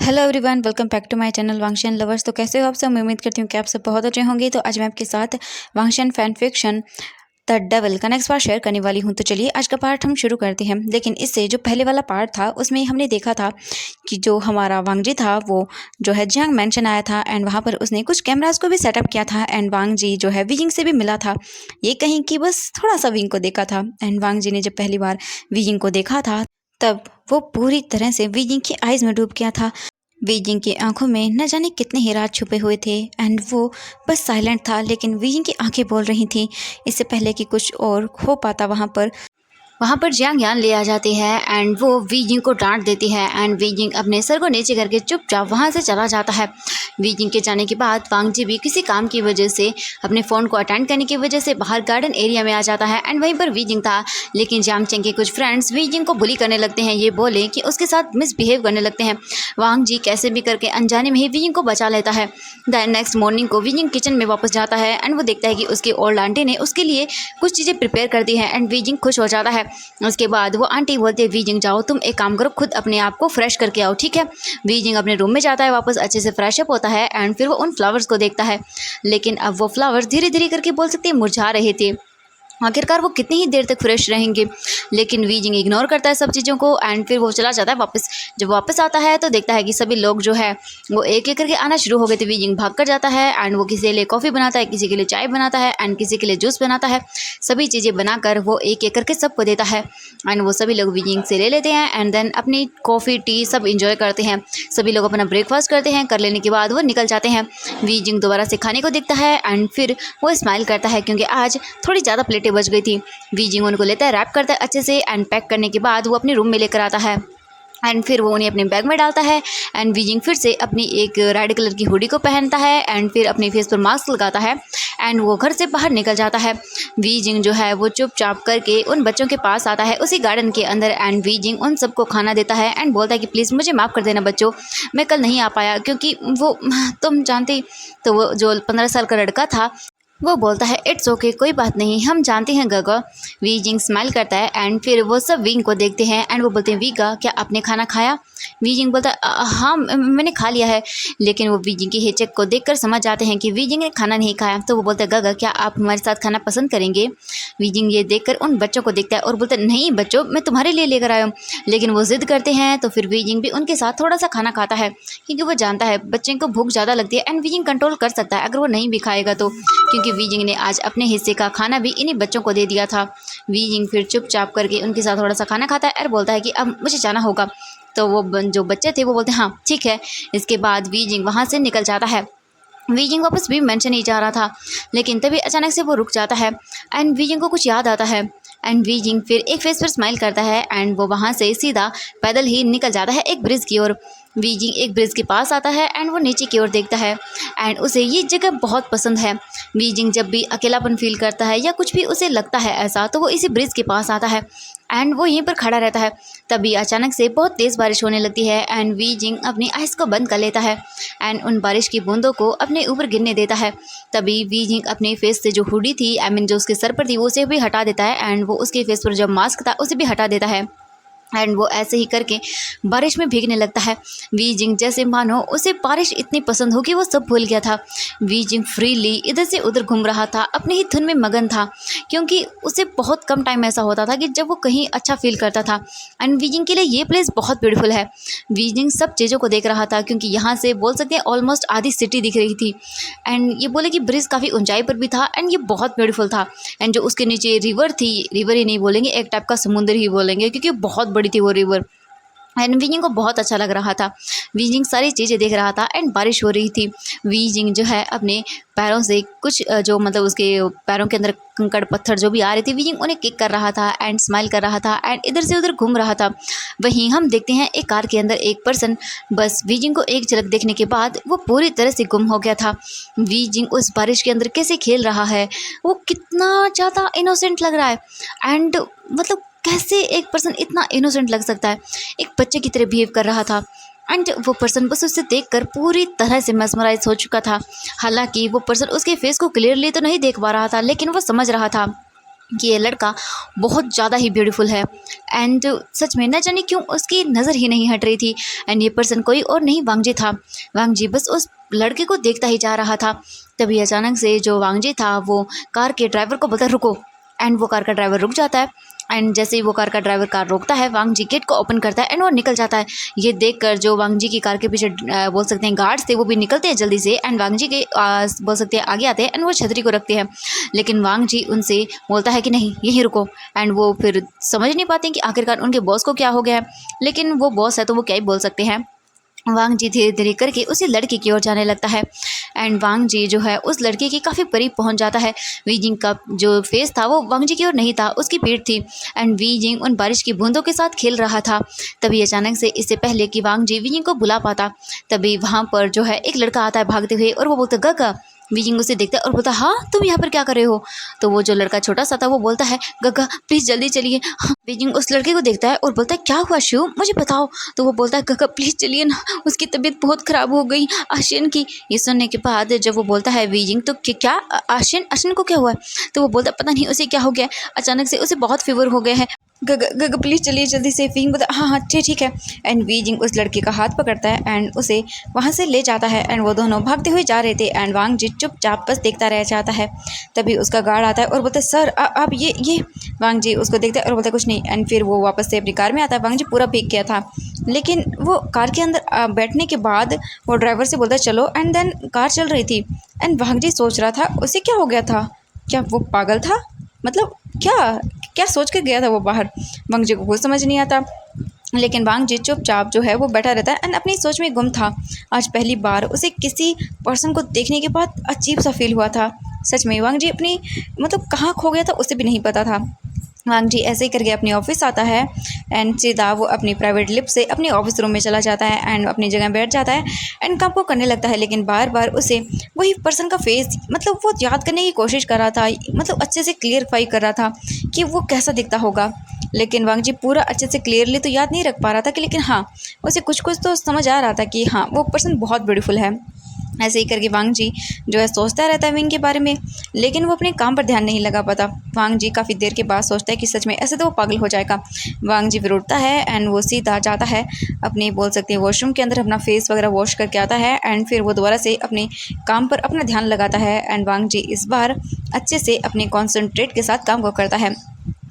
Hello everyone, welcome back to my channel Wangshan lovers. तो कैसे हो आप सब? मैं उम्मीद करती हूँ कि आप सब बहुत अच्छे होंगे। तो आज मैं आपके साथ वांगशन फैन फिक्शन द डेविल का नेक्स्ट पार्ट शेयर करने वाली हूँ। तो चलिए आज का पार्ट हम शुरू करते हैं। लेकिन इससे जो पहले वाला पार्ट था उसमें हमने देखा था कि जो हमारा वांगजी था वो जो है जियांग मैंशन आया था एंड वहाँ पर उसने कुछ कैमरास को भी सेटअप किया था एंड वांगजी जो है वीजिंग से भी मिला था। ये कहीं कि बस थोड़ा सा विंग को देखा था एंड वांगजी ने जब पहली बार वीजिंग को देखा था तब वो पूरी तरह से वीजिंग की आइज़ में डूब गया था। वीजिंग की आंखों में न जाने कितने ही राज छुपे हुए थे एंड वो बस साइलेंट था, लेकिन वीजिंग की आंखें बोल रही थीं। इससे पहले कि कुछ और हो पाता वहाँ पर जियांग यान ले आ जाती है एंड वो वीजिंग को डांट देती है एंड वीजिंग अपने सर को नीचे करके चुपचाप वहाँ से चला जाता है। वीजिंग के जाने के बाद वांगजी भी किसी काम की वजह से अपने फ़ोन को अटेंड करने की वजह से बाहर गार्डन एरिया में आ जाता है एंड वहीं पर वीजिंग था। लेकिन जियांग चेंग के कुछ फ्रेंड्स वीजिंग को बुली करने लगते हैं, ये बोले कि उसके साथ मिसबिहेव करने लगते हैं। वांगजी कैसे भी करके अनजाने में ही वीजिंग को बचा लेता है। दैन नेक्स्ट मॉर्निंग को वीजिंग किचन में वापस जाता है एंड वो देखता है कि उसकी ओल्ड आंटी ने उसके लिए कुछ चीज़ें प्रिपेयर कर दी है एंड वीजिंग खुश हो जाता है। उसके बाद वो आंटी बोलती है, वीजिंग जाओ तुम एक काम करो, खुद अपने आप को फ्रेश करके आओ, ठीक है। वीजिंग अपने रूम में जाता है, वापस अच्छे से फ्रेश अप होता है एंड फिर वो उन फ्लावर्स को देखता है। लेकिन अब वो फ्लावर्स धीरे धीरे करके बोल सकते हैं मुरझा रहे थे। आखिरकार वो कितनी ही देर तक फ्रेश रहेंगे, लेकिन वीजिंग इग्नोर करता है सब चीज़ों को एंड फिर वो चला जाता है वापस। जब वापस आता है तो देखता है कि सभी लोग जो है वो एक एक करके आना शुरू हो गए थे। वीजिंग भाग कर जाता है एंड वो किसी के लिए कॉफ़ी बनाता है, किसी के लिए चाय बनाता है एंड किसी के लिए जूस बनाता है। सभी चीज़ें बनाकर वो एक एक करके सबको देता है एंड वो सभी लोग वीजिंग से ले लेते हैं एंड देन अपनी कॉफ़ी टी सब इंजॉय करते हैं। सभी लोग अपना ब्रेकफास्ट करते हैं, कर लेने के बाद वो निकल जाते हैं। वीजिंग दोबारा से खाने को देखता है एंड फिर वो स्माइल करता है क्योंकि आज थोड़ी ज़्यादा प्लेटें बच गई थी। वीजिंग उनको लेता है, रैप करता है अच्छे से एंड पैक करने के बाद वो अपने रूम में लेकर आता है एंड फिर वो उन्हें अपने बैग में डालता है एंड वीजिंग फिर से अपनी एक रेड कलर की हुडी को पहनता है एंड फिर अपने फेस पर मास्क लगाता है एंड वो घर से बाहर निकल जाता है। वीजिंग जो है वो चुपचाप करके उन बच्चों के पास आता है उसी गार्डन के अंदर एंड वीजिंग उन सबको खाना देता है एंड बोलता है कि प्लीज़ मुझे माफ़ कर देना बच्चों, मैं कल नहीं आ पाया क्योंकि वो तुम जानती। तो वो जो 15 साल का लड़का था वो बोलता है इट्स ओके, कोई बात नहीं, हम जानते हैं गगा। वीजिंग स्माइल करता है एंड फिर वो सब विंग को देखते हैं एंड वो बोलते हैं, वीगा क्या आपने खाना खाया? वीजिंग बोलता है हाँ मैंने खा लिया है। लेकिन वो वीजिंग की हिचक को देखकर समझ जाते हैं कि वीजिंग ने खाना नहीं खाया। तो वो बोलता है, गगा क्या आप हमारे साथ खाना पसंद करेंगे? वीजिंग ये देखकर उन बच्चों को देखता है और बोलता है, नहीं बच्चों, मैं तुम्हारे लिए लेकर आया हूँ। लेकिन वो जिद करते हैं तो फिर वीजिंग भी उनके साथ थोड़ा सा खाना खाता है क्योंकि वो जानता है बच्चे को भूख ज़्यादा लगती है एंड वीजिंग कंट्रोल कर सकता है अगर वो नहीं भी खाएगा तो, क्योंकि वीजिंग ने आज अपने हिस्से का खाना भी इन्हीं बच्चों को दे दिया था। वीजिंग फिर चुपचाप करके उनके साथ थोड़ा सा खाना खाता है और बोलता है कि अब मुझे जाना होगा। तो वो जो बच्चे थे वो बोलते हैं हाँ ठीक है। इसके बाद वीजिंग वहाँ से निकल जाता है। वीजिंग वापस भी मेंशन नहीं जा रहा था, लेकिन तभी अचानक से वो रुक जाता है एंड वीजिंग को कुछ याद आता है एंड वीजिंग फिर एक फेस पर स्माइल करता है एंड वो वहाँ से सीधा पैदल ही निकल जाता है एक ब्रिज की ओर। वीजिंग एक ब्रिज के पास आता है एंड वो नीचे की ओर देखता है एंड उसे ये जगह बहुत पसंद है। वीजिंग जब भी अकेलापन फील करता है या कुछ भी उसे लगता है ऐसा तो वो इसी ब्रिज के पास आता है एंड वो यहीं पर खड़ा रहता है। तभी अचानक से बहुत तेज़ बारिश होने लगती है एंड वीजिंग अपनी आइज़ को बंद कर लेता है एंड उन बारिश की बूंदों को अपने ऊपर गिरने देता है। तभी वीजिंग अपने फेस से जो हुडी थी जो उसके सर पर थी वो उसे भी हटा देता है एंड वो उसके फेस पर जो मास्क था उसे भी हटा देता है एंड वो ऐसे ही करके बारिश में भीगने लगता है। वीजिंग जैसे मानो उसे बारिश इतनी पसंद हो कि वो सब भूल गया था। वीजिंग फ्रीली इधर से उधर घूम रहा था, अपनी ही धुन में मगन था क्योंकि उसे बहुत कम टाइम ऐसा होता था कि जब वो कहीं अच्छा फील करता था एंड वीजिंग के लिए ये प्लेस बहुत ब्यूटीफुल है। वीजिंग सब चीज़ों को देख रहा था क्योंकि यहाँ से बोल सकते हैं ऑलमोस्ट आधी सिटी दिख रही थी एंड ये बोले कि ब्रिज काफ़ी ऊंचाई पर भी था एंड ये बहुत ब्यूटीफुल था एंड जो उसके नीचे रिवर थी, रिवर ही नहीं बोलेंगे, एक टाइप का समुद्र ही बोलेंगे क्योंकि बहुत बड़ी थी वो रिवर एंड वीजिंग को बहुत अच्छा लग रहा था। वीजिंग सारी चीज़ें देख रहा था एंड बारिश हो रही थी। वीजिंग जो है अपने पैरों से कुछ जो मतलब उसके पैरों के अंदर कंकड़ पत्थर जो भी आ रहे थे वीजिंग उन्हें किक कर रहा था एंड स्माइल कर रहा था एंड इधर से उधर घूम रहा था। वहीं हम देखते हैं एक कार के अंदर एक पर्सन बस वीजिंग को एक झलक देखने के बाद वो पूरी तरह से गुम हो गया था। वीजिंग उस बारिश के अंदर कैसे खेल रहा है, वो कितना ज़्यादा इनोसेंट लग रहा है एंड मतलब कैसे एक पर्सन इतना इनोसेंट लग सकता है, एक बच्चे की तरह बिहेव कर रहा था एंड वो पर्सन बस उसे देखकर पूरी तरह से mesmerize हो चुका था। हालांकि वो पर्सन उसके फेस को क्लियरली तो नहीं देख पा रहा था लेकिन वो समझ रहा था कि ये लड़का बहुत ज़्यादा ही ब्यूटीफुल है। एंड सच में न जाने क्यों उसकी नज़र ही नहीं हट रही थी। एंड ये पर्सन कोई और नहीं वांग जी था। वांग जी बस उस लड़के को देखता ही जा रहा था। तभी अचानक से जो वांग जी था वो कार के ड्राइवर को बोलता है रुको। एंड वो कार का ड्राइवर रुक जाता है। एंड जैसे ही वो कार का ड्राइवर कार रोकता है, वांग जी गेट को ओपन करता है एंड वो निकल जाता है। ये देखकर जो वांग जी की कार के पीछे बोल सकते हैं गार्ड्स थे, वो भी निकलते हैं जल्दी से। एंड वांग जी के बोल सकते हैं आगे आते हैं एंड वो छतरी को रखते हैं। लेकिन वांग जी उनसे बोलता है कि नहीं यहीं रुको। एंड वो फिर समझ नहीं पाते हैं कि आखिरकार उनके बॉस को क्या हो गया है। लेकिन वो बॉस है तो वो क्या ही बोल सकते हैं। वांग जी धीरे धीरे करके उसी लड़की की ओर जाने लगता है। एंड वांग जी जो है उस लड़के के काफ़ी करीब पहुंच जाता है। वी जिंग का जो फेस था वो वांग जी की ओर नहीं था, उसकी पीठ थी। एंड वी जिंग उन बारिश की बूंदों के साथ खेल रहा था। तभी अचानक से, इससे पहले कि वांग जी वी जिंग को बुला पाता, तभी वहाँ पर जो है एक लड़का आता है भागते हुए और वो बोलता गगा। वी जिंग उसे देखता है और बोलता हाँ तुम यहाँ पर क्या कर रहे हो। तो वो जो लड़का छोटा सा था वो बोलता है गगा प्लीज़ जल्दी चलिए। वी जिंग उस लड़के को देखता है और बोलता है क्या हुआ शिव, मुझे बताओ। तो वो बोलता है गगा प्लीज़ चलिए ना, उसकी तबीयत बहुत ख़राब हो गई आशियन की। ये सुनने के बाद जब वो बोलता है वी जिंग तो क्या आशियन आशियन को क्या हुआ है। तो वो बोलता पता नहीं उसे क्या हो गया, अचानक से उसे बहुत फीवर हो गया है। गग गग प्लीज़ चलिए जल्दी से। वीइंग बोलता हाँ हाँ ठीक है। एंड वीजिंग उस लड़के का हाथ पकड़ता है एंड उसे वहाँ से ले जाता है। एंड वो दोनों भागते हुए जा रहे थे एंड वांग जी चुपचाप बस देखता रह जाता है। तभी उसका गार्ड आता है और बोलता है सर आप ये। वांग जी उसको देखता है और बोलता है कुछ नहीं। एंड फिर वो वापस से अपनी कार में आता है। वांग जी पूरा भीग गया था, लेकिन वो कार के अंदर बैठने के बाद वो ड्राइवर से बोलता है चलो। एंड देन कार चल रही थी एंड वांग जी सोच रहा था उसे क्या हो गया था, क्या वो पागल था, मतलब क्या क्या सोच कर गया था वो बाहर। वांग जी को कुछ समझ नहीं आता, लेकिन वांग जी चुपचाप जो है वो बैठा रहता है एंड अपनी सोच में गुम था। आज पहली बार उसे किसी पर्सन को देखने के बाद अजीब सा फील हुआ था। सच में वांग जी अपनी मतलब कहाँ खो गया था उसे भी नहीं पता था। वांग जी ऐसे ही करके अपने ऑफिस आता है एंड सीधा वो अपनी प्राइवेट लिफ्ट से अपने ऑफिस रूम में चला जाता है एंड अपनी जगह बैठ जाता है एंड काम को करने लगता है। लेकिन बार बार उसे वही पर्सन का फेस मतलब वो याद करने की कोशिश कर रहा था, मतलब अच्छे से क्लियरफाई कर रहा था कि वो कैसा दिखता होगा। लेकिन वांग जी पूरा अच्छे से क्लियरली तो याद नहीं रख पा रहा था कि, लेकिन हाँ उसे कुछ कुछ तो समझ आ रहा था कि हाँ वो पर्सन बहुत ब्यूटीफुल है। ऐसे ही करके वांग जी जो है सोचता रहता है विंग के बारे में, लेकिन वो अपने काम पर ध्यान नहीं लगा पाता। वांग जी काफ़ी देर के बाद सोचता है कि सच में ऐसे तो वो पागल हो जाएगा। वांग जी फिर उठता है एंड वो सीधा जाता है अपने बोल सकते हैं वॉशरूम के अंदर, अपना फेस वगैरह वॉश करके आता है एंड फिर वो दोबारा से अपने काम पर अपना ध्यान लगाता है। एंड वांग जी इस बार अच्छे से अपने कॉन्सेंट्रेट के साथ काम को करता है।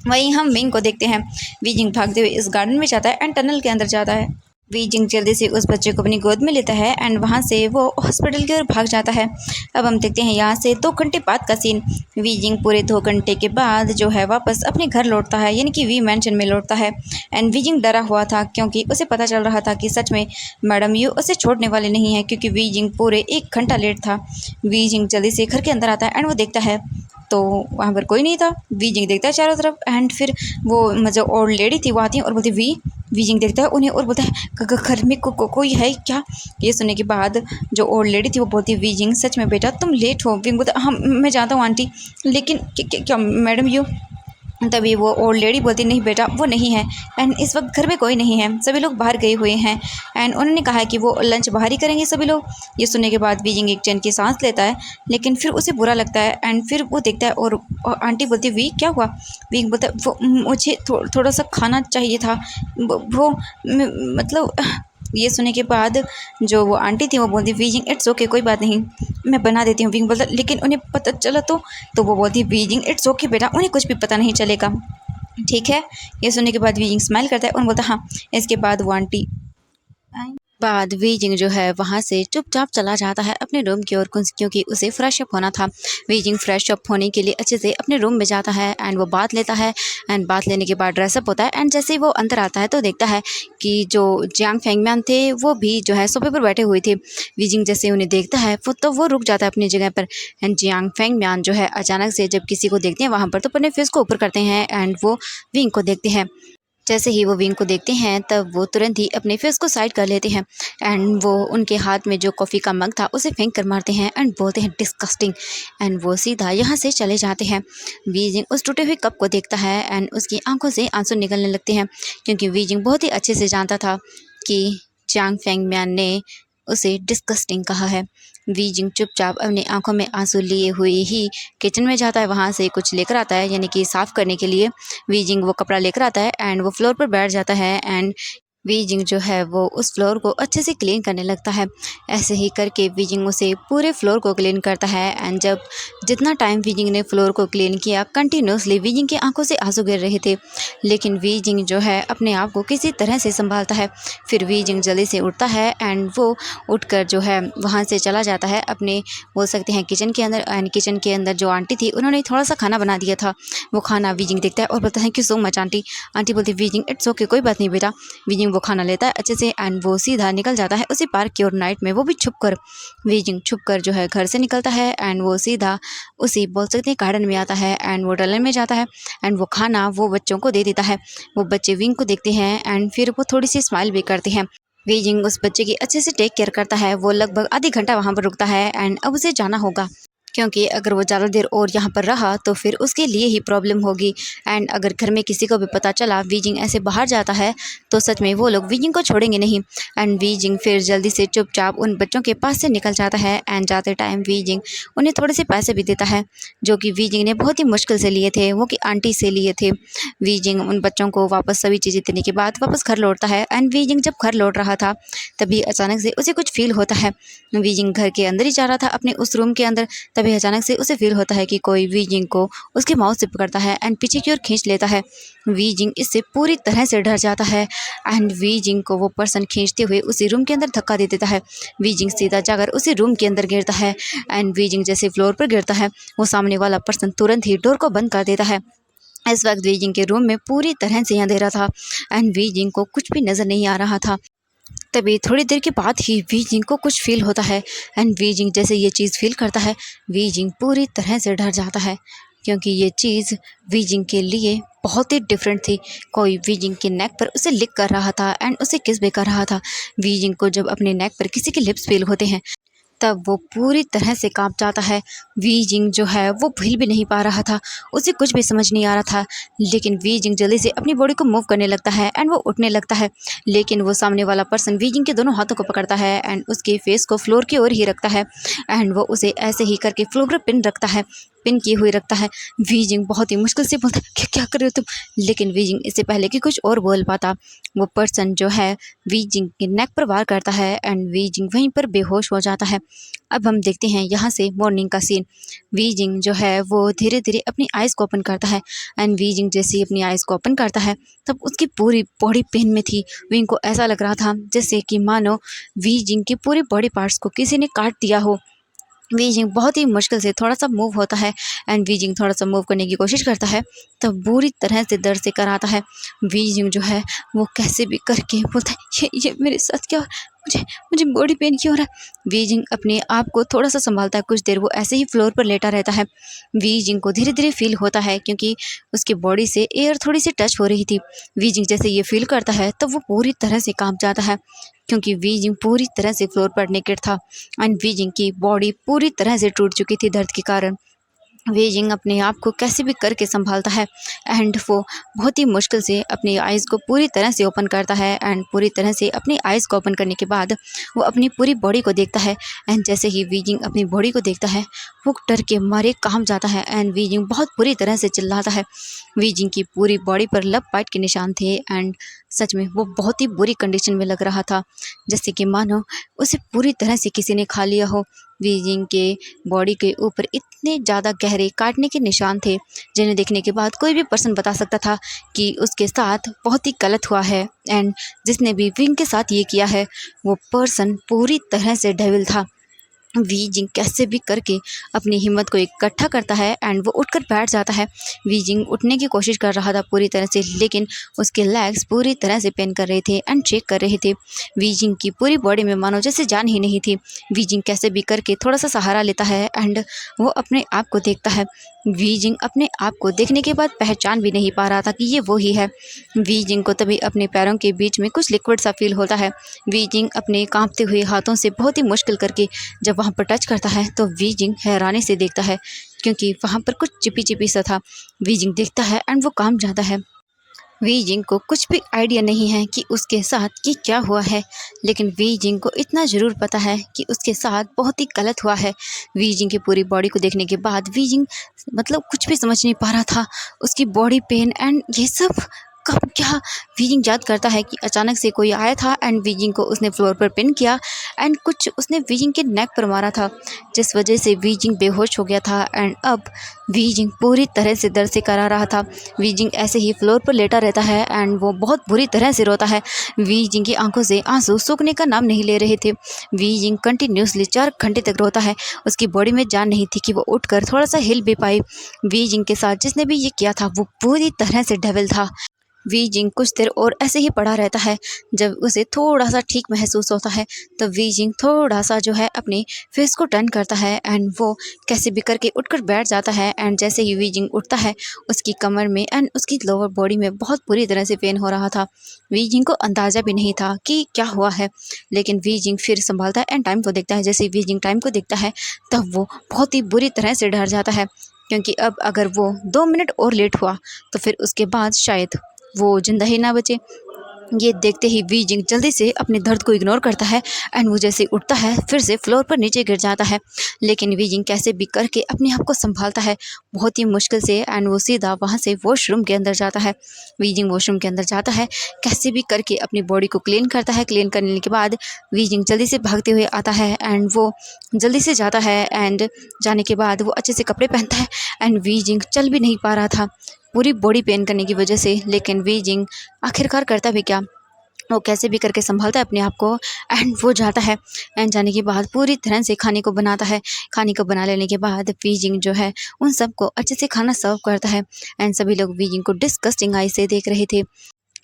वहीं हम विंग को देखते हैं। विंग भागते हुए इस गार्डन में जाता है एंड टनल के अंदर जाता है। वीजिंग जल्दी से उस बच्चे को अपनी गोद में लेता है एंड वहाँ से वो हॉस्पिटल की ओर भाग जाता है। अब हम देखते हैं यहाँ से 2 घंटे बाद का सीन। वीजिंग पूरे 2 घंटे के बाद जो है वापस अपने घर लौटता है, यानी कि वी मैंशन में लौटता है। एंड वीजिंग डरा हुआ था क्योंकि उसे पता चल रहा था कि सच में मैडम यू उसे छोड़ने वाले नहीं है, क्योंकि वीजिंग पूरे 1 घंटा लेट था। वीजिंग जल्दी से घर के अंदर आता है एंड वो देखता है तो वहाँ पर कोई नहीं था। वीजिंग देखता है चारों तरफ एंड फिर वो जो ओल्ड लेडी थी वो आती है और बोलती वीजिंग देखता है उन्हें और बोलता है घर में कोई है क्या। ये सुनने के बाद जो ओल्ड लेडी थी वो बोलती है वीजिंग सच में बेटा तुम लेट हो। विंग बोलता हाँ मैं जानता हूँ आंटी, लेकिन क्या मैडम यू। तभी वो ओल्ड लेडी बोलती नहीं बेटा वो नहीं है एंड इस वक्त घर में कोई नहीं है, सभी लोग बाहर गए हुए हैं एंड उन्होंने कहा है कि वो लंच बाहर ही करेंगे सभी लोग। ये सुनने के बाद वीजिंग एक चैन की सांस लेता है, लेकिन फिर उसे बुरा लगता है एंड फिर वो देखता है और आंटी बोलती वी क्या हुआ। वींग बोलता है वो मुझे थोड़ा सा खाना चाहिए था वो मतलब। ये सुनने के बाद जो वो आंटी थी वो बोलती वीजिंग इट्स ओके कोई बात नहीं मैं बना देती हूँ। विंग बोलता लेकिन उन्हें पता चला तो वो बोलती वीजिंग इट्स ओके बेटा उन्हें कुछ भी पता नहीं चलेगा, ठीक है। ये सुनने के बाद वीजिंग स्माइल करता है और बोलता हाँ। इसके बाद वो आंटी बाद वीजिंग जो है वहाँ से चुपचाप चला जाता है अपने रूम की ओर, क्योंकि उसे फ्रेश अप होना था। वीजिंग फ्रेश अप होने के लिए अच्छे से अपने रूम में जाता है एंड वो बात लेता है एंड बात लेने के बाद ड्रेसअप होता है एंड जैसे ही वो अंदर आता है तो देखता है कि जो जियांग फेंगम्यान थे वो भी जो है सोफे पर बैठे हुए थे। वीजिंग जैसे उन्हें देखता है वो रुक जाता है अपनी जगह पर एंड जियांग फेंगम्यान जो है अचानक से जब किसी को देखते हैं वहाँ पर तो अपने फेस को ऊपर करते हैं एंड वो विंग को देखते हैं। जैसे ही वो विंग को देखते हैं तब वो तुरंत ही अपने फेस को साइड कर लेते हैं एंड वो उनके हाथ में जो कॉफ़ी का मग था उसे फेंक कर मारते हैं एंड बोलते हैं डिस्कस्टिंग एंड वो सीधा यहाँ से चले जाते हैं। वीजिंग उस टूटे हुए कप को देखता है एंड उसकी आंखों से आंसू निकलने लगते हैं, क्योंकि वीजिंग बहुत ही अच्छे से जानता था कि जियांग फेंगम्यान ने उसे डिस्गस्टिंग कहा है। वीजिंग चुपचाप अपनी आंखों में आंसू लिए हुए ही किचन में जाता है, वहाँ से कुछ लेकर आता है यानी कि साफ़ करने के लिए। वीजिंग वो कपड़ा लेकर आता है एंड वो फ्लोर पर बैठ जाता है एंड वीजिंग जो है वो उस फ्लोर को अच्छे से क्लीन करने लगता है। ऐसे ही करके वीजिंग उसे पूरे फ्लोर को क्लीन करता है एंड जब जितना टाइम वीजिंग ने फ्लोर को क्लीन किया, कंटिन्यूसली वीजिंग की आंखों से आंसू गिर रहे थे, लेकिन वीजिंग जो है अपने आप को किसी तरह से संभालता है। फिर वीजिंग जल्दी से उठता है एंड वो उठकर जो है वहाँ से चला जाता है अपने, बोल सकते हैं, किचन के अंदर। एंड किचन के अंदर जो आंटी थी उन्होंने थोड़ा सा खाना बना दिया था, वो खाना वीजिंग देखता है और बोलता है thank you so much aunty. Aunty बोलती वीजिंग इट्स ओके, कोई बात नहीं बेटा। वीजिंग वो खाना लेता है अच्छे से एंड वो सीधा निकल जाता है उसी पार्क की ओर नाइट में, वो भी छुपकर। वीजिंग छुपकर जो है घर से निकलता है एंड वो सीधा उसी, बोल सकते हैं, गार्डन में आता है एंड वो टनल में जाता है एंड वो खाना वो बच्चों को दे देता है। वो बच्चे विंग को देखते हैं एंड फिर वो थोड़ी सी स्माइल भी करते हैं। वीजिंग उस बच्चे की अच्छे से टेक केयर करता है। वो लगभग आधी घंटा वहाँ पर रुकता है एंड अब उसे जाना होगा, क्योंकि अगर वो ज़्यादा देर और यहाँ पर रहा तो फिर उसके लिए ही प्रॉब्लम होगी। एंड अगर घर में किसी को भी पता चला वीजिंग ऐसे बाहर जाता है तो सच में वो लोग वीजिंग को छोड़ेंगे नहीं। एंड वीजिंग फिर जल्दी से चुपचाप उन बच्चों के पास से निकल जाता है एंड जाते टाइम वीजिंग उन्हें थोड़े से पैसे भी देता है, जो कि वीजिंग ने बहुत ही मुश्किल से लिए थे, वो कि आंटी से लिए थे। वीजिंग उन बच्चों को वापस सभी चीज़ें देने के बाद वापस घर लौटता है एंड वीजिंग जब घर लौट रहा था तभी अचानक से उसे कुछ फील होता है। वीजिंग घर के अंदर ही जा रहा था अपने उस रूम के अंदर, तभी अचानक से उसे फील होता है कि कोई वीजिंग को उसके माउथ से पकड़ता है एंड पीछे की ओर खींच लेता है। वीजिंग इससे पूरी तरह से डर जाता है एंड वीजिंग को वो पर्सन खींचते हुए उसी रूम के अंदर धक्का दे देता है। वीजिंग सीधा जाकर उसी रूम के अंदर गिरता है एंड वीजिंग जैसे फ्लोर पर गिरता है वो सामने वाला पर्सन तुरंत ही डोर को बंद कर देता है। इस वक्त वीजिंग के रूम में पूरी तरह से अंधेरा था एंड वीजिंग को कुछ भी नज़र नहीं आ रहा था। तभी थोड़ी देर के बाद ही वीजिंग को कुछ फील होता है एंड वीजिंग जैसे ये चीज़ फील करता है वीजिंग पूरी तरह से डर जाता है, क्योंकि ये चीज़ वीजिंग के लिए बहुत ही डिफरेंट थी। कोई वीजिंग के नेक पर उसे लिक कर रहा था एंड उसे किस भी कर रहा था। वीजिंग को जब अपने नेक पर किसी के लिप्स फील होते हैं तब वो पूरी तरह से कांप जाता है। वीजिंग जो है वो हिल भी नहीं पा रहा था, उसे कुछ भी समझ नहीं आ रहा था, लेकिन वीजिंग जल्दी से अपनी बॉडी को मूव करने लगता है एंड वो उठने लगता है। लेकिन वो सामने वाला पर्सन वीजिंग के दोनों हाथों को पकड़ता है एंड उसके फेस को फ्लोर की ओर ही रखता है एंड वो उसे ऐसे ही करके फ्लोर पर पिन रखता है, पिन किए हुए रखता है। वीजिंग बहुत ही मुश्किल से बोलता है क्या कर रहे हो तुम, लेकिन वीजिंग इससे पहले कि कुछ और बोल पाता वो पर्सन जो है वीजिंग के नेक पर वार करता है एंड वीजिंग वहीं पर बेहोश हो जाता है। अब हम देखते हैं यहाँ से मॉर्निंग का सीन। वीजिंग जो है वो धीरे धीरे अपनी आइज़ को ओपन करता है एंड वीजिंग जैसे ही अपनी आइज़ को ओपन करता है तब उसकी पूरी बॉडी पेन में थी। विंग को ऐसा लग रहा था जैसे कि मानो वीजिंग के पूरे बॉडी पार्ट्स को किसी ने काट दिया हो। वीजिंग बहुत ही मुश्किल से थोड़ा सा मूव होता है एंड वीजिंग थोड़ा सा मूव करने की कोशिश करता है तो बुरी तरह से दर्द से कराता है। वीजिंग जो है वो कैसे भी करके बोलता है ये मेरे साथ क्या हो रहा है? मुझे मुझे बॉडी पेन क्यों हो रहा है। वीजिंग अपने आप को थोड़ा सा संभालता है, कुछ देर वो ऐसे ही फ्लोर पर लेटा रहता है। वीजिंग को धीरे धीरे फील होता है क्योंकि उसकी बॉडी से एयर थोड़ी सी टच हो रही थी। वीजिंग जैसे ये फील करता है तो वो पूरी तरह से कांप जाता है, क्योंकि वीजिंग पूरी तरह से फ्लोर पर नेकेड था एंड वीजिंग की बॉडी पूरी तरह से टूट चुकी थी दर्द के कारण। वीजिंग अपने आप को कैसे भी करके संभालता है एंड वो बहुत ही मुश्किल से अपनी आइज़ को पूरी तरह से ओपन करता है एंड पूरी तरह से अपनी आइज़ को ओपन करने के बाद वो अपनी पूरी बॉडी को देखता है एंड जैसे ही वीजिंग अपनी बॉडी को देखता है वो डर के मारे कांप जाता है एंड वीजिंग बहुत बुरी तरह से चिल्लाता है। वीजिंग की पूरी बॉडी पर लव बाइट के निशान थे एंड सच में वो बहुत ही बुरी कंडीशन में लग रहा था, जैसे कि मानो उसे पूरी तरह से किसी ने खा लिया हो। वीजिंग के बॉडी के ऊपर इतने ज़्यादा गहरे काटने के निशान थे जिन्हें देखने के बाद कोई भी पर्सन बता सकता था कि उसके साथ बहुत ही गलत हुआ है एंड जिसने भी विंग के साथ ये किया है वो पर्सन पूरी तरह से डेविल था। वीजिंग कैसे भी करके अपनी हिम्मत को इकट्ठा करता है एंड वो उठकर बैठ जाता है। वीजिंग उठने की कोशिश कर रहा था पूरी तरह से, लेकिन उसके लेग्स पूरी तरह से पेन कर रहे थे एंड शेक कर रहे थे। वीजिंग की पूरी बॉडी में मानो जैसे जान ही नहीं थी। वीजिंग कैसे भी करके थोड़ा सा सहारा लेता है एंड वो अपने आप को देखता है। वीजिंग अपने आप को देखने के बाद पहचान भी नहीं पा रहा था कि ये वो ही है। वीजिंग को तभी अपने पैरों के बीच में कुछ लिक्विड सा फील होता है। वीजिंग अपने कांपते हुए हाथों से बहुत ही मुश्किल करके जब वहाँ पर टच करता है तो वीजिंग हैरानी से देखता है, क्योंकि वहाँ पर कुछ चिपी चिपी सा था। वीजिंग देखता है एंड वो कांप जाता है। वी जिंग को कुछ भी आइडिया नहीं है कि उसके साथ कि क्या हुआ है, लेकिन वी जिंग को इतना ज़रूर पता है कि उसके साथ बहुत ही गलत हुआ है। वी जिंग की पूरी बॉडी को देखने के बाद वी जिंग मतलब कुछ भी समझ नहीं पा रहा था। उसकी बॉडी पेन एंड ये सब कब क्या। वी जिंग याद करता है कि अचानक से कोई आया था एंड वी जिंग को उसने फ्लोर पर पिन किया एंड कुछ उसने वी जिंग के नेक पर मारा था, जिस वजह से वी जिंग बेहोश हो गया था एंड अब वी जिंग पूरी तरह से दर्द से करा रहा था। वी जिंग ऐसे ही फ्लोर पर लेटा रहता है एंड वो बहुत बुरी तरह से रोता है। वी जिंग की आंखों से आंसू सूखने का नाम नहीं ले रहे थे। वी जिंग कंटिन्यूसली 4 घंटे तक रोता है। उसकी बॉडी में जान नहीं थी कि वो उठकर थोड़ा सा हिल भी पाए। वी जिंग के साथ जिसने भी ये किया था वो पूरी तरह से डेविल था। वी जिंग कुछ देर और ऐसे ही पड़ा रहता है। जब उसे थोड़ा सा ठीक महसूस होता है तो वी जिंग थोड़ा सा जो है अपने फेस को टर्न करता है एंड वो कैसे भी करके उठकर बैठ जाता है एंड जैसे ही वी जिंग उठता है उसकी कमर में एंड उसकी लोअर बॉडी में बहुत बुरी तरह से पेन हो रहा था। वी जिंग को अंदाज़ा भी नहीं था कि क्या हुआ है, लेकिन वी जिंग फिर संभालता है एंड टाइम को देखता है। जैसे वी जिंग टाइम को देखता है तब वो बहुत ही बुरी तरह से डर जाता है, क्योंकि अब अगर वो 2 मिनट और लेट हुआ तो फिर उसके बाद शायद वो जिंदा ही ना बचे। ये देखते ही वी जिंग जल्दी से अपने दर्द को इग्नोर करता है एंड वो जैसे उठता है फिर से फ्लोर पर नीचे गिर जाता है। लेकिन वी जिंग कैसे भी करके अपने आप को संभालता है बहुत ही मुश्किल से एंड वो सीधा वहाँ से वॉशरूम के अंदर जाता है। वी जिंग वॉशरूम के अंदर जाता है, कैसे भी करके अपनी बॉडी को क्लीन करता है। क्लीन करने के बाद वी जिंग जल्दी से भागते हुए आता है एंड वो जल्दी से जाता है एंड जाने के बाद वो अच्छे से कपड़े पहनता है एंड वी जिंग चल भी नहीं पा रहा था पूरी बॉडी पेन करने की वजह से। लेकिन वी जिंग आखिरकार करता भी क्या, वो कैसे भी करके संभालता है अपने आप को एंड वो जाता है एंड जाने के बाद पूरी तरह से खाने को बनाता है। खाने को बना लेने के बाद वी जिंग जो है उन सबको अच्छे से खाना सर्व करता है एंड सभी लोग वी जिंग को डिस्गस्टिंग आई से देख रहे थे।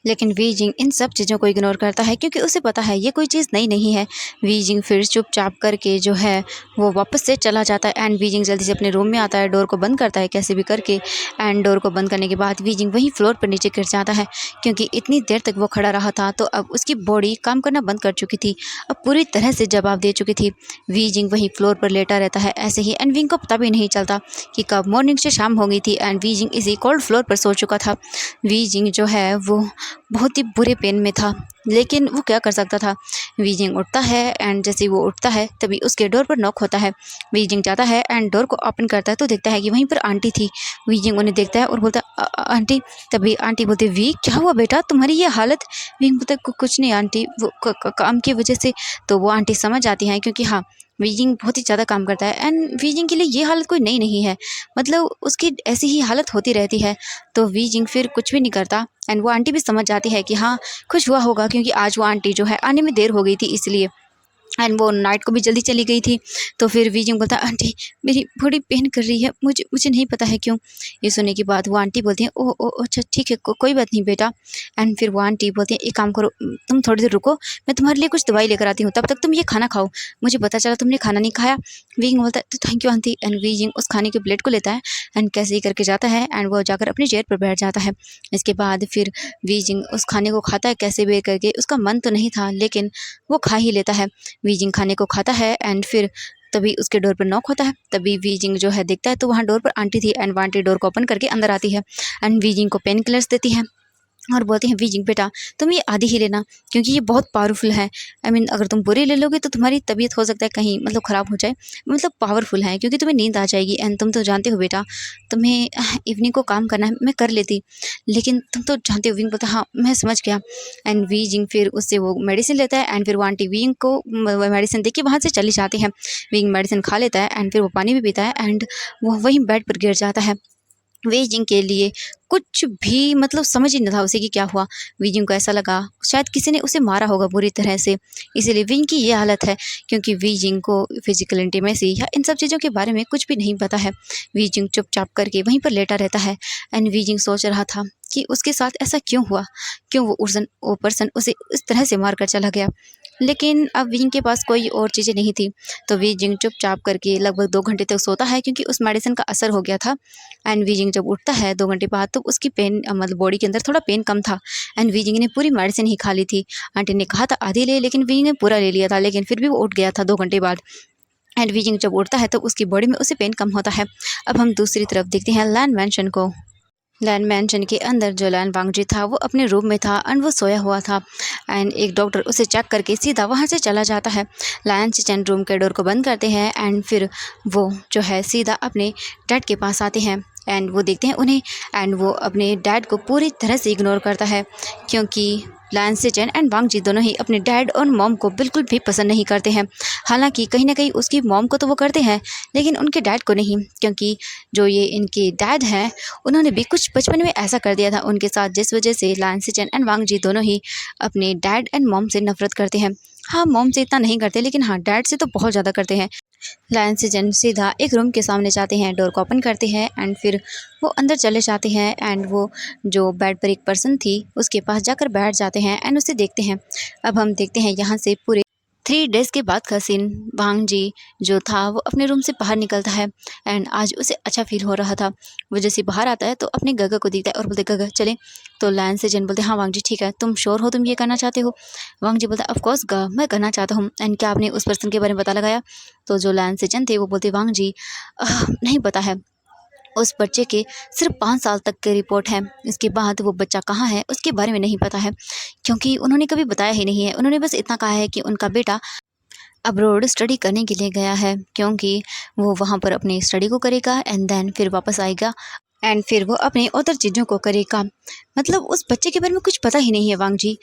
लेकिन वी जिंग इन सब चीज़ों को इग्नोर करता है क्योंकि उसे पता है ये कोई चीज़ नई नहीं है। वी जिंग फिर चुपचाप करके जो है वो वापस से चला जाता है एंड वी जिंग जल्दी से अपने रूम में आता है, डोर को बंद करता है कैसे भी करके एंड डोर को बंद करने के बाद वी जिंग वहीं फ्लोर पर नीचे गिर जाता है, क्योंकि इतनी देर तक वो खड़ा रहा था तो अब उसकी बॉडी काम करना बंद कर चुकी थी, अब पूरी तरह से जवाब दे चुकी थी। वी जिंग वहीं फ्लोर पर लेटा रहता है ऐसे ही एंड विंग को पता भी नहीं चलता कि कब मॉर्निंग से शाम हो गई थी एंड वी जिंग इसी कोल्ड फ्लोर पर सो चुका था। वी जिंग जो है वो बहुत ही बुरे पेन में था, लेकिन वो क्या कर सकता था। वी जिंग उठता है एंड जैसे ही वो उठता है तभी उसके डोर पर नॉक होता है। वी जिंग जाता है एंड डोर को ओपन करता है तो देखता है कि वहीं पर आंटी थी। वी जिंग उन्हें देखता है और बोलता है आंटी। तभी आंटी बोलती है वी क्या हुआ बेटा तुम्हारी ये हालत। वी बोलता है कुछ नहीं आंटी, वो काम की वजह से। तो वो आंटी समझ जाती हैं क्योंकि हाँ वी जिंग बहुत ही ज़्यादा काम करता है एंड वी जिंग के लिए ये हालत कोई नई नहीं है, मतलब उसकी ऐसी ही हालत होती रहती है। तो वी जिंग फिर कुछ भी नहीं करता एंड वो आंटी भी समझ जाती है कि हाँ कुछ हुआ होगा, क्योंकि आज वो आंटी जो है आने में देर हो गई थी इसलिए एंड वो नाइट को भी जल्दी चली गई थी। तो फिर वी जिंग बोलता है आंटी मेरी बॉडी पेन कर रही है, मुझे मुझे नहीं पता है क्यों। ये सुनने के बाद वो आंटी बोलती है ओ ओ अच्छा ठीक है कोई बात नहीं बेटा। एंड फिर वो आंटी बोलती है एक काम करो तुम थोड़ी देर रुको, मैं तुम्हारे लिए कुछ दवाई लेकर आती हूँ, तब तक तुम ये खाना खाओ, मुझे पता चला तुमने खाना नहीं खाया। वी जिंग बोलता है तो thank you aunty and we जिंग उस खाने के प्लेट को लेता है एंड कैसे ही करके जाता है एंड वो जाकर अपनी चेयर पर बैठ जाता है। इसके बाद फिर वी जिंग उस खाने को खाता है कैसे भी करके, उसका मन तो नहीं था लेकिन वो खा ही लेता है। वी जिंग खाने को खाता है एंड फिर तभी उसके डोर पर नॉक होता है। तभी वी जिंग जो है देखता है तो वहाँ डोर पर आंटी थी एंड वो आंटी डोर को ओपन करके अंदर आती है एंड वी जिंग को पेन किलर्स देती है और बोलते हैं वी जिंग बेटा तुम ये आधी ही लेना क्योंकि ये बहुत पावरफुल है। आई मीन अगर तुम बुरी ले लोगे तो तुम्हारी तबीयत हो सकता है कहीं मतलब ख़राब हो जाए, मतलब पावरफुल है क्योंकि तुम्हें नींद आ जाएगी एंड तुम तो जानते हो बेटा तुम्हें इवनिंग को काम करना है, मैं कर लेती लेकिन तुम तो जानते हो। विंग बोलता हाँ मैं समझ गया एंड वी जिंग फिर उससे वो मेडिसिन लेता है एंड फिर वो आंटी विंग को मेडिसिन दे के वहाँ से चली जाती है। विंग मेडिसिन खा लेता है एंड फिर वो पानी भी पीता है एंड वो वहीं बेड पर गिर जाता है। वी जिंग के लिए कुछ भी मतलब समझ ही नहीं था उसे कि क्या हुआ। वी जिंग को ऐसा लगा शायद किसी ने उसे मारा होगा बुरी तरह से, इसीलिए वी जिंग की ये हालत है, क्योंकि वी जिंग को फिजिकल इंटीमेसी या इन सब चीज़ों के बारे में कुछ भी नहीं पता है। वी जिंग चुपचाप करके वहीं पर लेटा रहता है एंड वी जिंग सोच रहा था कि उसके साथ ऐसा क्यों हुआ, क्यों वो पर्सन उसे इस तरह से मार कर चला गया। लेकिन अब वी जिंग के पास कोई और चीज़ें नहीं थी तो वी जिंग चुपचाप करके लगभग 2 घंटे तक सोता है क्योंकि उस मेडिसिन का असर हो गया था। एंड वी जिंग जब उठता है 2 घंटे बाद तो उसकी पेन मतलब बॉडी के अंदर थोड़ा पेन कम था एंड वी जिंग ने पूरी मेडिसिन ही खा ली थी। आंटी ने कहा था आधी ले, लेकिन वी जिंग ने पूरा ले लिया था, लेकिन फिर भी वो उठ गया था 2 घंटे बाद। एंड वी जिंग जब उठता है तो उसकी बॉडी में उसे पेन कम होता है। अब हम दूसरी तरफ देखते हैं लैंड मैंशन को। लैन मैंशन के अंदर जो लैन वांगजी था वो अपने रूम में था एंड वो सोया हुआ था एंड एक डॉक्टर उसे चेक करके सीधा वहाँ से चला जाता है। लैन सिचन रूम के डोर को बंद करते हैं एंड फिर वो जो है सीधा अपने डैड के पास आते हैं एंड वो देखते हैं उन्हें एंड वो अपने डैड को पूरी तरह से इग्नोर करता है क्योंकि लैन सिचन एंड वांगजी दोनों ही अपने डैड और मॉम को बिल्कुल भी पसंद नहीं करते हैं। हालांकि कहीं ना कहीं उसकी मॉम को तो वो करते हैं लेकिन उनके डैड को नहीं, क्योंकि जो ये इनके डैड हैं उन्होंने भी कुछ बचपन में ऐसा कर दिया था उनके साथ जिस वजह से लैन सिचन एंड वांगजी दोनों ही अपने डैड एंड मॉम से नफरत करते हैं। हाँ, मॉम से इतना नहीं करते लेकिन हाँ डैड से तो बहुत ज़्यादा करते हैं। लायन सिचन सीधा एक रूम के सामने जाते हैं, डोर को ओपन करते हैं एंड फिर वो अंदर चले जाते हैं एंड वो जो बेड पर एक पर्सन थी उसके पास जाकर बैठ जाते हैं एंड उसे देखते हैं। अब हम देखते हैं यहाँ से पूरे 3 डेज़ के बाद का सीन। वांगजी जो था वो अपने रूम से बाहर निकलता है एंड आज उसे अच्छा फील हो रहा था। वो जैसे बाहर आता है तो अपने गगा को देखता है और बोलते गगा चले। तो लैन से जन बोलते हाँ वांगजी ठीक है, तुम श्योर हो तुम ये करना चाहते हो? वांगजी बोलता है ऑफ कोर्स गा मैं करना चाहता हूँ। एंड क्या आपने उस पर्सन के बारे में पता लगाया? तो जो लैन से जन थे वो बोलते वांगजी नहीं पता है, उस बच्चे के सिर्फ 5 साल तक की रिपोर्ट है, इसके बाद वो बच्चा कहाँ है उसके बारे में नहीं पता है क्योंकि उन्होंने कभी बताया ही नहीं है। उन्होंने बस इतना कहा है कि उनका बेटा अब्रॉड स्टडी करने के लिए गया है क्योंकि वो वहाँ पर अपनी स्टडी को करेगा एंड देन फिर वापस आएगा एंड फिर वो अपने अदर चीज़ों को करेगा। मतलब उस बच्चे के बारे में कुछ पता ही नहीं है वांगजी।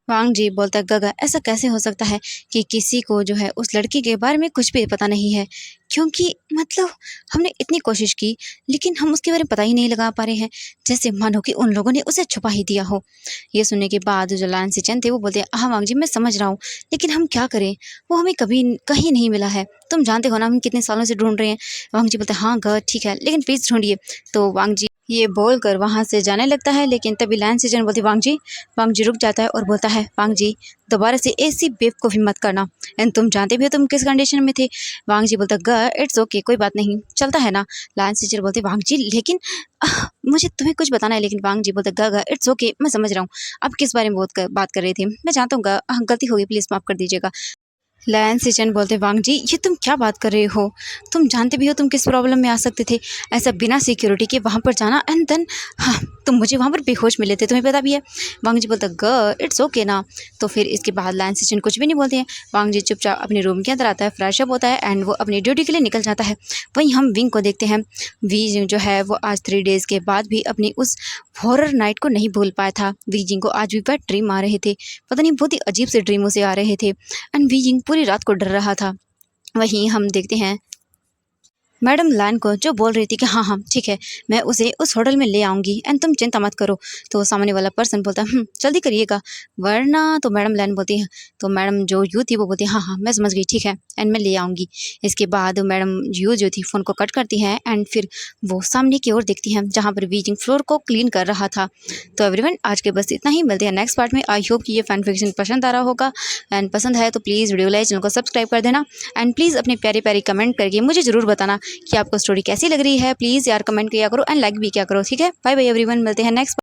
वांगजी बोलता है गगा ऐसा कैसे हो सकता है कि किसी को जो है उस लड़की के बारे में कुछ भी पता नहीं है, क्योंकि मतलब हमने इतनी कोशिश की लेकिन हम उसके बारे में पता ही नहीं लगा पा रहे हैं, जैसे मानो कि उन लोगों ने उसे छुपा ही दिया हो। ये सुनने के बाद जो लान सिचन थे वो बोलते हैं हाँ वांगजी मैं समझ रहा हूँ लेकिन हम क्या करें, वो हमें कभी कहीं नहीं मिला है, तुम जानते हो ना हम कितने सालों से ढूंढ रहे हैं। वांगजी बोलते हैं हाँ गा ठीक है लेकिन प्लीज़ ढूंढिए। तो वांगजी ये बोलकर वहाँ से जाने लगता है लेकिन तभी लैन सिचन बोलती वांगजी। वांगजी रुक जाता है और बोलता है वांगजी दोबारा से ऐसी बेवकूफ़ी मत करना एंड तुम जानते भी हो तुम किस कंडीशन में थे। वांगजी बोलता ग इट्स ओके कोई बात नहीं चलता है ना। लैन सिचन बोलते वांगजी लेकिन मुझे तुम्हें कुछ बताना है। लेकिन वांगजी बोलता ग इट्स ओके मैं समझ रहा हूँ आप किस बारे में बात कर रहे थे, मैं जानता हूँ ग गलती हो गई प्लीज़ माफ़ कर दीजिएगा। लैन सिचन बोलते वांगजी ये तुम क्या बात कर रहे हो, तुम जानते भी हो तुम किस प्रॉब्लम में आ सकते थे, ऐसा बिना सिक्योरिटी के वहाँ पर जाना एंड देन हाँ तुम मुझे वहाँ पर बेहोश मिले थे, तुम्हें पता भी है। वांगजी बोलता ग इट्स ओके ना। तो फिर इसके बाद लैन सिचन कुछ भी नहीं बोलते हैं। वांगजी चुपचाप अपने रूम के अंदर आता है, फ्रेश अप होता है एंड वो अपनी ड्यूटी के लिए निकल जाता है। वहीं हम विंग को देखते हैं। वी जो है वो आज 3 डेज़ के बाद भी अपनी उस हॉरर नाइट को नहीं भूल पाया था। वी जिंग को आज भी बैड ड्रीम आ रहे थे, पता नहीं बहुत ही अजीब से ड्रीम उसे आ रहे थे एंड वी जिंग पूरी रात को डर रहा था। वहीं हम देखते हैं मैडम लैन को जो बोल रही थी कि हाँ हाँ ठीक है मैं उसे उस होटल में ले आऊँगी एंड तुम चिंता मत करो। तो सामने वाला पर्सन बोलता है जल्दी करिएगा वरना। तो मैडम लैन बोलती है, तो मैडम जो यू थी वो बोलती है हाँ हाँ मैं समझ गई ठीक है एंड मैं ले आऊँगी। इसके बाद मैडम यू जो थी फ़ोन को कट करती हैं एंड फिर वो सामने की ओर देखती हैं जहाँ पर वीजिंग फ्लोर को क्लीन कर रहा था। तो एवरीवन आज के बस इतना ही, मिलते हैं नेक्स्ट पार्ट में। आई होप कि ये फैन फिक्शन पसंद आ रहा होगा एंड पसंद है तो प्लीज़ वीडियो लाइक चैनल को सब्सक्राइब कर देना एंड प्लीज़ अपने प्यारे प्यारे कमेंट करके मुझे ज़रूर बताना कि आपको स्टोरी कैसी लग रही है। प्लीज़ यार कमेंट किया करो एंड लाइक भी किया करो, ठीक है। बाय बाय एवरीवन, मिलते हैं नेक्स्ट।